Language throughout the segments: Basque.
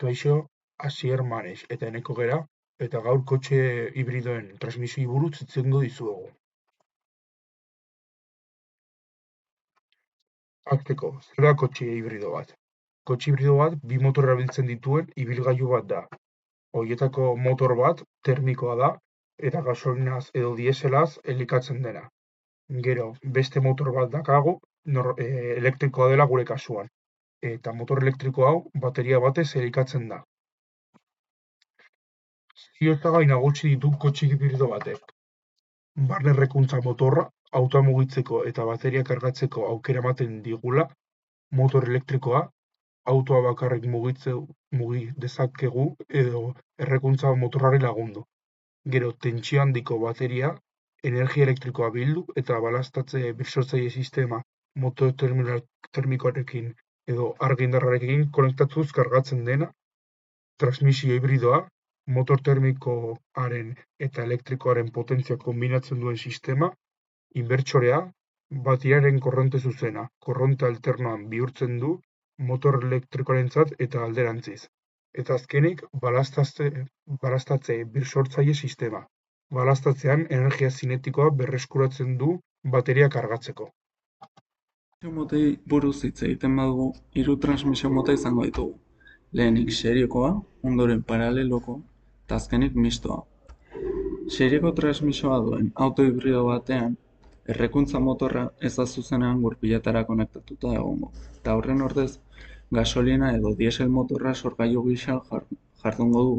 Kaixo, Asier Manes eta eneko gera, eta gaur kotxe hibridoen transmisioi buruz hitz egingo dizuegu. Hasteko, zer da kotxe hibrido bat? Kotxe hibrido bat bi motor erabiltzen dituen ibilgailu bat da. Horietako motor bat termikoa da eta gasolinaz edo dieselaz elikatzen dena. Gero, beste motor bat daukagu, elektrikoa dela gure kasuan. Eta motor elektriko hau bateria batez elikatzen da. Bi osagai nagusi ditu kotxe hibrido batek. Barne errekuntza motorra, autoa mugitzeko eta bateria kargatzeko aukera ematen digula, motor elektrikoa, autoa bakarrik mugi dezakegu edo errekuntza motorrari lagundu. Gero, tentsio handiko bateria, energia elektrikoa bildu eta balaztatze birsortzaile sistema motor termikoarekin edo argindarrarekin konektatuz kargatzen dena, transmisio hibridoa, motor termikoaren eta elektrikoaren potentzia konbinatzen duen sistema, inbertsorea, bateriaren korronte zuzena, korronte alternoan bihurtzen du motor elektrikoarentzat eta alderantziz. Eta azkenik, balaztatze birsortzaile sistema. Balaztatzean energia zinetikoa berreskuratzen du bateria kargatzeko. Transmisio motei buruz hitz egiten badugu, 3 transmisio mota izango ditugu. Lehenik seriekoa, ondoren paraleloko, eta azkenik mistoa. Serieko transmisioa duen auto hibrido batean, errekuntza motorra ez da zuzenean gurpiletara konektatuta egongo, eta horren ordez, gasolina edo diesel motorra sorgailu gisa jardungo du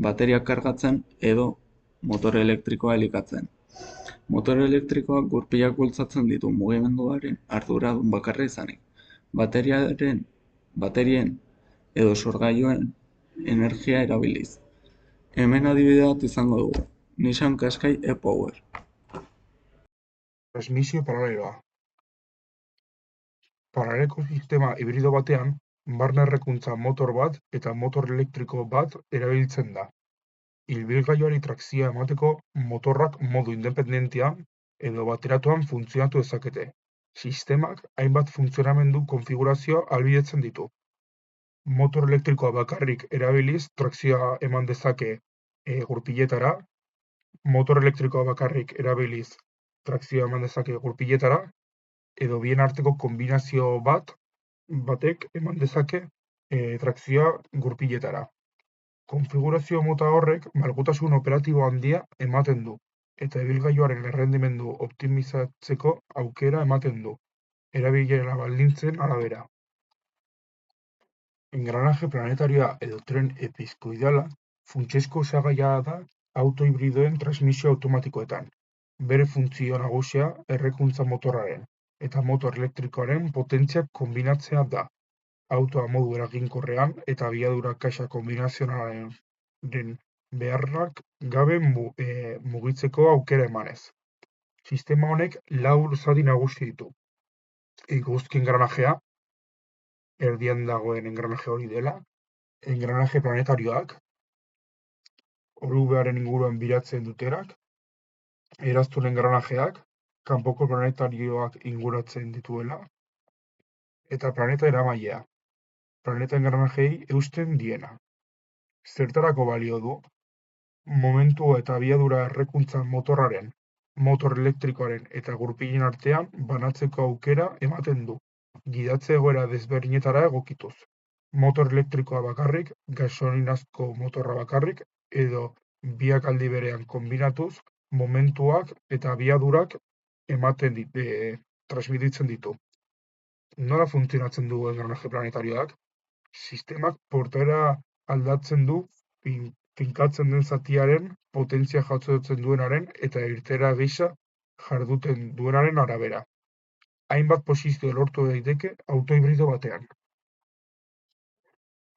bateriak kargatzen edo motor elektrikoa elikatzen. Motor elektrikoak gurpilak bultzatzen ditu mugimenduaren arduradun bakarra izanik, baterien edo sorgailuen energia erabiliz. Hemen adibide bat izango dugu, Nissan Qashqai e-Power. Transmisio paraleloa. Paraleleko sistema hibrido batean, barne errekuntza motor bat eta motor elektriko bat erabiltzen da. Ibilgailuari trakzioa emateko motorrak modu independentean edo bateratuan funtzionatu dezakete. Sistemak hainbat funtzionamendu konfigurazioa ahalbidetzen ditu. Motor elektrikoa bakarrik erabiliz trakzioa eman dezake gurpiletara, motor elektrikoa bakarrik erabiliz trakzioa eman dezake gurpiletara, edo bien arteko kombinazio batek eman dezake trakzioa gurpiletara. Konfigurazio mota horrek malgutasun operatibo handia ematen du, eta ibilgailuaren errendimendu optimizatzeko aukera ematen du, erabilera baldintzen arabera. Engranaje planetarioa edo tren episkoidala funtsezko osagaia da auto hibridoen transmisio automatikoetan. Bere funtzio nagusia errekuntza motorraren eta motor elektrikoaren potentziak konbinatzea da. Autoa modu eraginkorrean eta abiadura kaxa kombinazionalaren beharrak gabe mugitzeko aukera emanez. Sistema honek 4 zati nagusi ditu. Eguzki engranajea, erdian dagoen engranaje hori dela, engranaje planetarioak, orubearen inguruan biratzen dutenak, eraztun engranajeak, kanpoko planetarioak inguratzen dituela, eta planeta eramailea, planeta engranajei eusten diena. Zertarako balio du? Momentu eta abiadura errekuntza motorraren, motor elektrikoaren eta gurpilen artean banatzeko aukera ematen du, gidatze egoera desberdinetara egokituz. Motor elektrikoa bakarrik, gasolinazko motorra bakarrik, edo biak aldi berean konbinatuz, momentuak eta abiadurak transmititzen ditu. Nola funtzionatzen du engranaje planetarioak? Sistemak portaera aldatzen du finkatzen den zatiaren potentzia jasotzen duenaren eta irteera gisa jarduten duenaren arabera. Hainbat posizio lortu daiteke auto hibrido batean.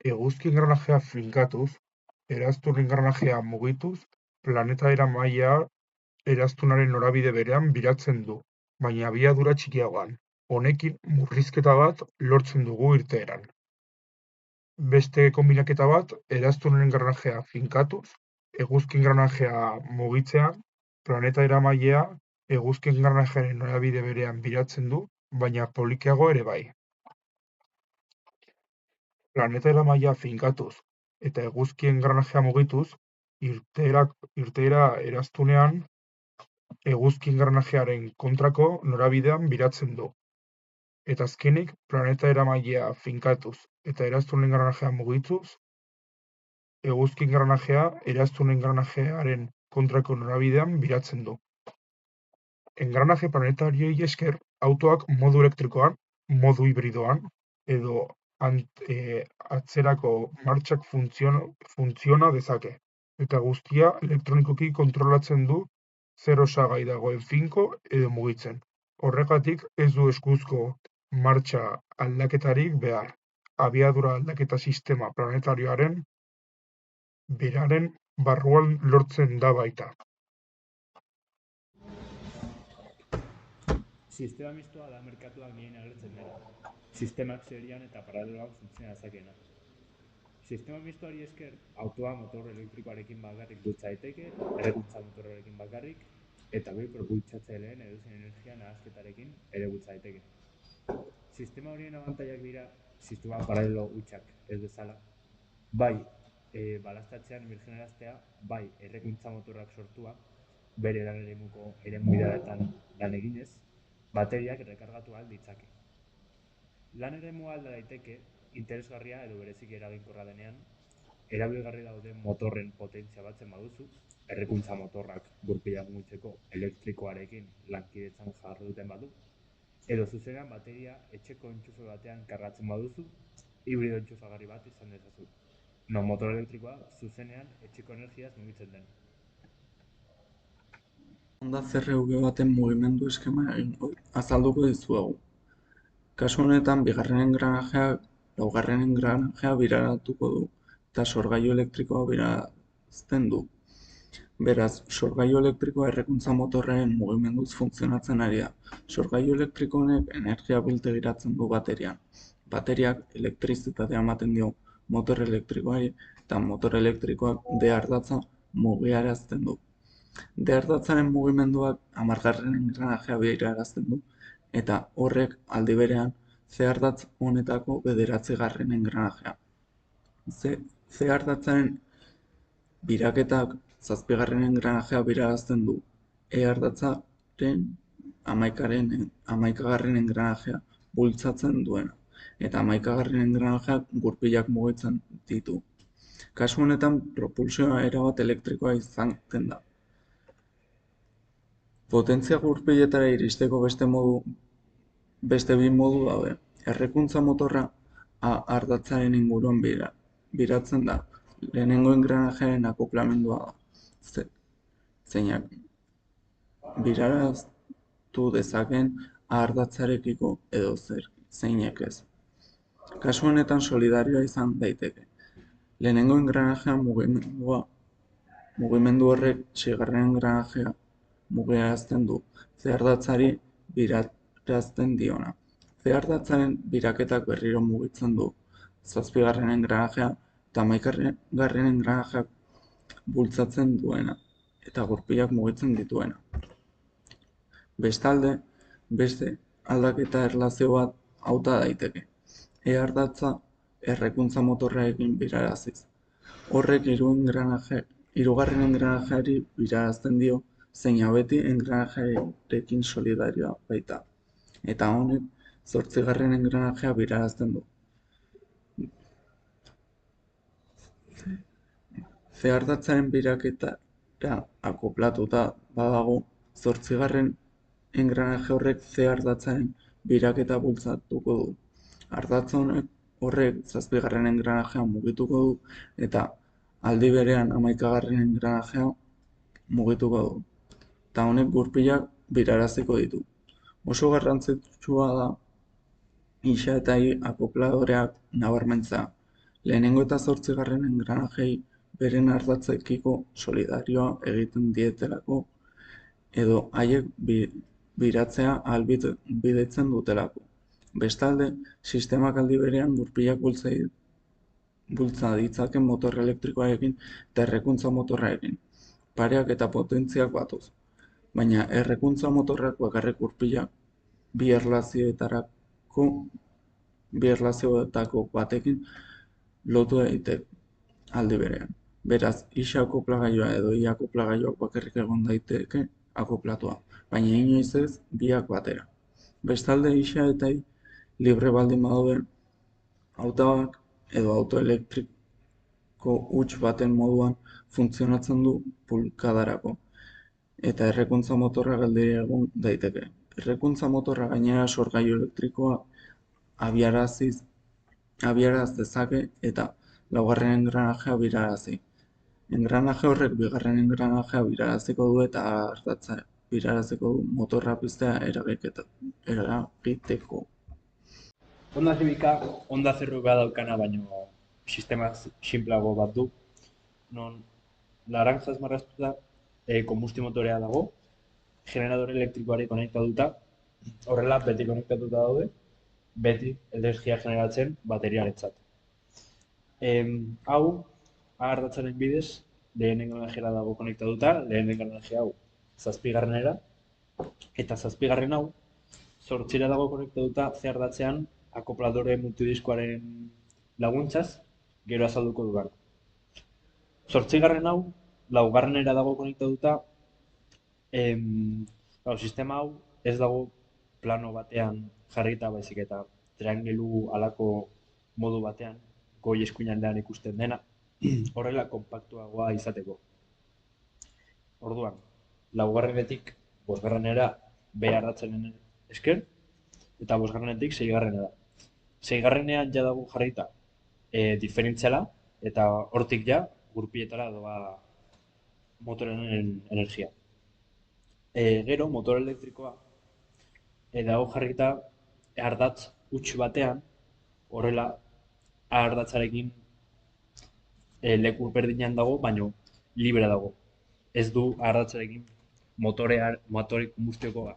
Eguzki engranajea finkatuz, eraztun engranajea mugituz, planeta eramailea eraztunaren norabide berean biratzen du, baina abiadura txikiagoan. Honekin murrizketa bat lortzen dugu irteeran. Beste konbinaketa bat, eraztunen engranajea finkatuz, eguzki engranajea mugitzean, planeta eramailea eguzki engranajearen norabide berean biratzen du, baina polikiago ere bai. Planeta eramailea finkatuz eta eguzki engranajea mugituz, irteera eraztunean eguzki engranajearen kontrako norabidean biratzen du. Eta azkenik, planeta eramailea finkatuz eta eraztun engranajea mugituz, eguzki engranajea eraztun engranajearen kontrako norabidean biratzen du. Engranaje planetariei esker, autoak modu elektrikoan, modu hibridoan, edo atzerako martxak funtziona dezake. Eta guztia elektronikoki kontrolatzen du zer osagai dagoen finko edo mugitzen. Horregatik ez du eskuzko martxa aldaketarik behar. Abiadura aldaketa sistema planetarioaren beraren barruan lortzen da baita. Sistema mistoa da merkatuak nien agertzen dena. Sistemak serian eta paraleloan funtzioa dezakeena. Sistema mistoari esker, autoa motor elektrikoarekin bakarrik dutza daiteke, errekuntza motorrekin bakarrik, eta bi propultsatzaileen edozein energia nahasketarekin ere bultza daiteke. Sistema horien abantaiak dira sistema paralelo hutsak ez bezala. Bai, balastatzean birgeneraztea, bai, errekuntza motorrak sortua, bere lan eremuko eremuidaretan lan eginez, bateriak rekargatu ahal ditzake. Lan eremua alda daiteke, interesgarria edo bereziki eraginkorra denean, erabilgarri dauden motorren potentzia batzen baduzu, errekuntza motorrak gurpilak mugitzeko elektrikoarekin lankidetzan jarduten badu, edo zuzenean bateria etxeko entxufe batean kargatzen baduzu, hibrido entxufagarri bat izan dezazu. Non motor elektrikoa zuzenean etxeko energiaz mugitzen den. Honda CRV baten mugimendu eskema azalduko dizuegu. Kasu honetan, bigarren engranajea laugarren engranajea biraratuko du, eta sorgailu elektrikoa birarazten du. Beraz, sorgailu elektrikoa errekuntza motorraren mugimenduz funtzionatzen ari da. Sorgailu elektriko honek energia biltegiratzen du baterian. Bateriak elektrizitatea ematen dio motor elektrikoari, eta motor elektrikoak D-ardatza mugiarazten du. D-ardatzaren mugimenduak 10. engranajea birarazten du, eta horrek aldi berean C-ardatz honetako 9. engranajea. C-ardatzaren biraketak 7. engranajea birarazten du, E-ardatzaren 11. engranajea bultzatzen duena, eta 11. engranajeak gurpilak mugitzen ditu. Kasu honetan, propulsioa erabat elektrikoa izaten da. Potentzia gurpiletara iristeko beste bi modu daude. Errekuntza motorra A-ardatzaren inguruan biratzen da. Lehenengo engranajearen akoplamendua da. Zeinak biraraztu dezaken A-ardatzarekiko edo zeinek ez. Kasu honetan solidarioa izan daiteke. Lehenengo engranajean mugimendu horrek 6. engranajea mugiarazten du, C-ardatzari birarazten diona. C-ardatzaren biraketak berriro mugitzen du 7. engranajea eta 11. engranajeak bultzatzen duena, eta gurpilak mugitzen dituena. Bestalde, beste aldaketa erlazio bat hauta daiteke. E-ardatza errekuntza motorrarekin biraraziz. Horrek 3. engranajeari birarazten dio, zeina beti engranajearekin solidarioa baita, eta honek 8. engranajea birarazten du. C-ardatzaren biraketara akoplatuta badago, 8. engranaje horrek C-ardatzaren biraketa bultzatuko du. Ardatz horrek 7. engranajea mugituko du, eta aldi berean 11. engranajea mugituko du. Eta honek gurpilak biraraziko ditu. Oso garrantzitsua da isa eta I akopladoreak nabarmentzea. Lehenengo eta 8. engranajei beren ardatzekiko solidarioa egiten dietelako, edo haiek biratzea ahalbidetzen dutelako. Bestalde, sistemak aldi berean gurpilak bultza ditzaken motor elektrikoarekin eta errekuntza motorrarekin, pareak eta potentziak batuz. Baina errekuntza motorrak bakarrik gurpilak bi erlazioetako batekin lotu daiteke aldi berean. Beraz, isa akoplagailua edo ia akoplagailuak bakarrik egon daiteke akoplatua, baina inoiz ez biak batera. Bestalde, isa eta i libre baldin badaude, autoak edo auto elektriko huts baten moduan funtzionatzen du pulkadarako, eta errekuntza motorra geldirik egon daiteke. Errekuntza motorra gainera sorgailu elektrikoa abiaraz dezake eta laugarren engranajea birarazi. Engranaje horrek bigarren engranajea biraraziko du eta ardatza biraraziko du motorra piztea eragiteko. Honda Civica, Honda CR-V daukana baino sistema sinpleago bat du, non laranjaz marraztuta konbusti motorea dago, generadore elektrikoari konektatuta, horrela beti konektatuta daude, beti energia generatzen bateriarentzat. Hau, ardatzaren bidez, lehen engranajera dago konektatuta, lehen engranajea hau 7. Eta 7. hau, 8 dago konektatuta ze ardatzean akopladore multidiskoaren laguntzaz, gero azalduko dudan. 8. hau, 4. dago konektatuta, sistema hau ez dago plano batean jarrita baizik eta triangelu alako modu batean, goi eskuinaldean ikusten dena, horrela konpaktuagoa izateko. Orduan, 4. 5. B ardatzenen esker, eta 5. 6. 6. ja dago jarrita diferentziala, eta hortik ja gurpiletara doa motoren energia. Gero, motor elektrikoa dago jarrita ardatz huts batean, horrela ardatzarekin leku berdinean dago, baino libre dago. Ez du ardatzarekin motore konbustioko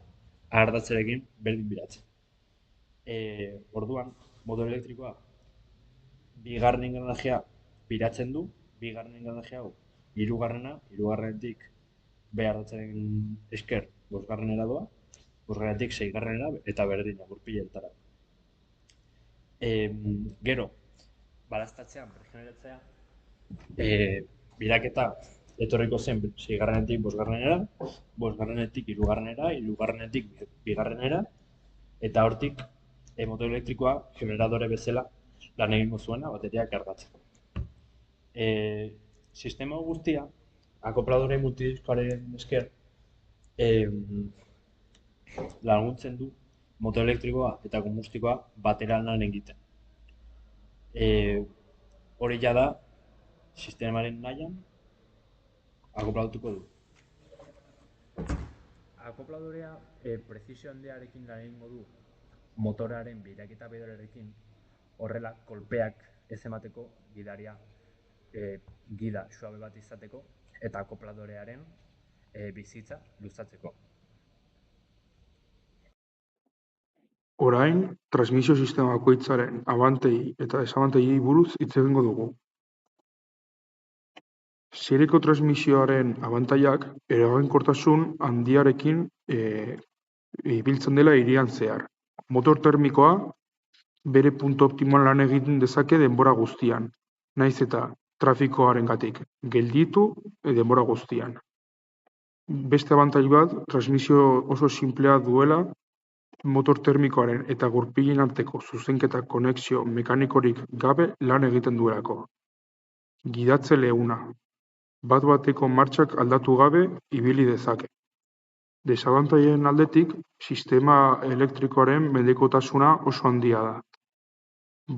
ardatzarekin berdin biratzen. Orduan, motor elektrikoa bigarren engranajea biratzen du, bigarren engranajea hau hirugarrenetik B ardatzaren esker 5. doa, 5. 6. eta berdina gurpiletara. Gero, balaztatzean regeneratzea, biraketa etorriko zen 6. 5. 5. 3. 3. 2. eta hortik motor elektrikoa generadore bezala lan egingo zuena bateriak kargatzeko. Sistema guztia, akopladore multidiskoaren esker, laguntzen du motor elektrikoa eta konbustikoa batera lan egiten. Hori ja da, sistemaren nahian akoplatuko du. Akopladorea prezisio handiarekin lan egingo du motoraren biraketa bidearekin, horrela kolpeak ez emateko gidaria gida suabe bat izateko eta akopladorearen bizitza luzatzeko. Orain, transmisio sistema bakoitzaren abantei eta desabanteiei buruz hitz egingo dugu. Serieko transmisioaren abantaiak eraginkortasun handiarekin ibiltzen dela hirian zehar. Motor termikoa bere puntu optimoan lan egiten dezake denbora guztian, nahiz eta trafikoarengatik gelditu denbora guztian. Beste abantai bat, transmisio oso sinplea duela, motor termikoaren eta gurpilen arteko zuzenketa konexio mekanikorik gabe lan egiten duelako. Gidatze leuna. Bat-bateko martxak aldatu gabe ibili dezake. Desabantaien aldetik, sistema elektrikoaren mendekotasuna oso handia da.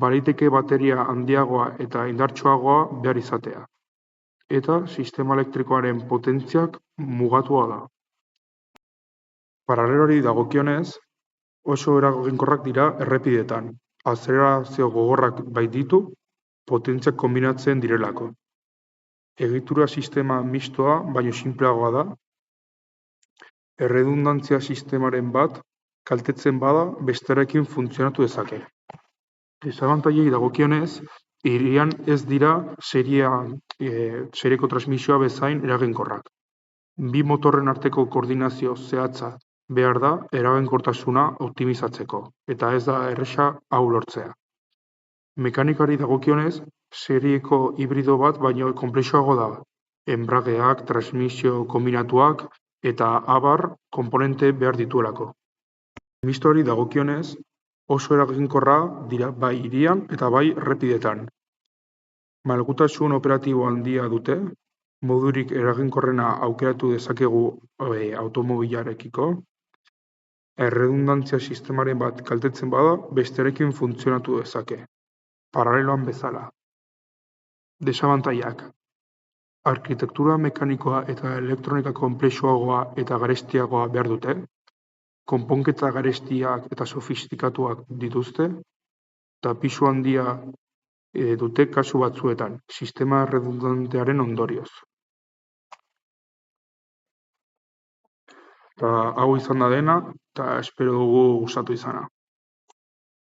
Baliteke bateria handiagoa eta indartsuagoa behar izatea. Eta sistema elektrikoaren potentziak mugatua da. Paraleloari dagokionez, oso eraginkorrak dira errepidetan. Azelerazio gogorrak baititu, potentziak kombinatzen direlako. Egitura sistema mistoa baino sinpleagoa da. Erredundantzia sistemaren bat kaltetzen bada bestearekin funtzionatu dezake. Desabantaiei dagokionez, hirian ez dira serieko transmisioa bezain eraginkorrak. Bi motorren arteko koordinazio zehatza behar da eraginkortasuna optimizatzeko, eta ez da erresa hau lortzea. Mekanikari dagokionez, serieko hibrido bat baino konplexuago da. Enbrageak, transmisio kombinatuak eta abar konponente behar dituelako. Mistoari dagokionez, oso eraginkorra dira bai hirian eta bai errepideetan. Malgutasun operatibo handia dute, modurik eraginkorrena aukeratu dezakegu automobilarekiko. Erredundantzia sistemaren bat kaltetzen bada, bestearekin funtzionatu dezake, paraleloan bezala. Desabantailak. Arkitektura mekanikoa eta elektronika konplexuagoa eta garestiagoa behar dute, konponketa garestiak eta sofistikatuak dituzte, eta pisu handia dute kasu batzuetan, sistema redundantearen ondorioz. Eta hau izan da dena, eta espero dugu gustatu izana.